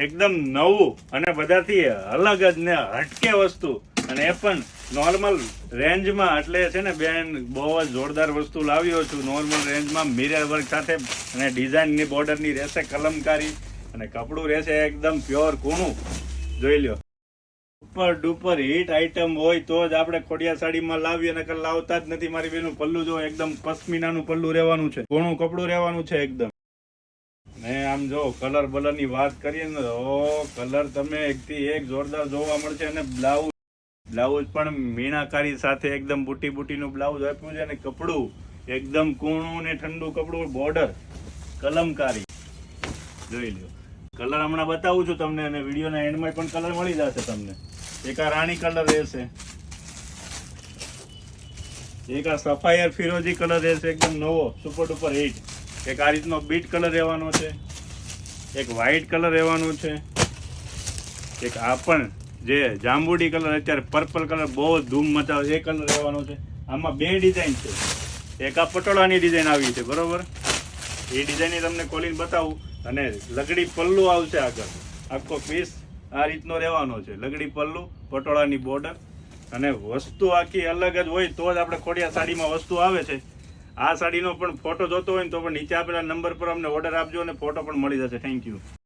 એકદમ નવું અને બધાથી અલગ જ ને હટકે વસ્તુ, અને એ પણ નોર્મલ રેન્જમાં. એટલે છે ને બેન, બહુ જ જોરદાર વસ્તુ લાવ્યો છું નોર્મલ રેન્જમાં, મિરર વર્ક સાથે. અને ડિઝાઇનની બોર્ડરની રહેશે કલમકારી, અને કપડું રહેશે એકદમ પ્યોર કૂણું. જોઈ લ્યો, સુપર ડુપર હિટ આઈટમ હોય તો જ આપણે ખોડિયા સાડીમાં લાવીએ, નકર લાવતા જ નથી. મારી બેનું પલ્લું જો, એકદમ પશ્મિનાનું પલ્લું રહેવાનું છે, કૂણું કપડું રહેવાનું છે એકદમ. ને આમ જો કલર બલર ની વાત કરીએ ને, તો કલર તમે એકથી એક જોરદાર જોવા મળશે. અને બ્લાઉઝ પણ મીણાકારી સાથે એકદમ બુટી બુટીનું બ્લાઉઝ આપ્યું છે, અને કપડું એકદમ કૂણું ને ઠંડુ કપડું, બોર્ડર કલમકારી. જોઈ લ્યો, કલર હમણાં બતાવું છું તમને, અને વિડીયોના એન્ડમાં પણ કલર મળી જશે તમને. એક આ રાણી કલર રહેશે, એક આ સફાયર ફિરોજી કલર રહેશે, એકદમ નવો સુપર ડુપર હિટ. એક આ રીતનો બીટ કલર રહેવાનો છે, એક વ્હાઈટ કલર રહેવાનો છે, એક આ પણ જે જાંબુડી કલર, અત્યારે પર્પલ કલર બહુ ધૂમ મચાવે, એ કલર રહેવાનો છે. આમાં બે ડિઝાઇન છે, એક આ પટોળાની ડિઝાઇન આવી છે, બરોબર. એ ડિઝાઇન તમને ખોલીને બતાવું. અને લગડી પલ્લું આવશે આગળ, આખો પીસ આ રીતનો રહેવાનો છે, લગડી પલ્લું, પટોળાની બોર્ડર. અને વસ્તુ આખી અલગ જ હોય તો જ આપણે ખોડિયા સાડીમાં વસ્તુ આવે છે. આ સાડીનો પણ ફોટો જોતો હોય ને તો પણ નીચે આપેલા નંબર પર અમને ઓર્ડર આપજો, અને ફોટો પણ મળી જશે. Thank you.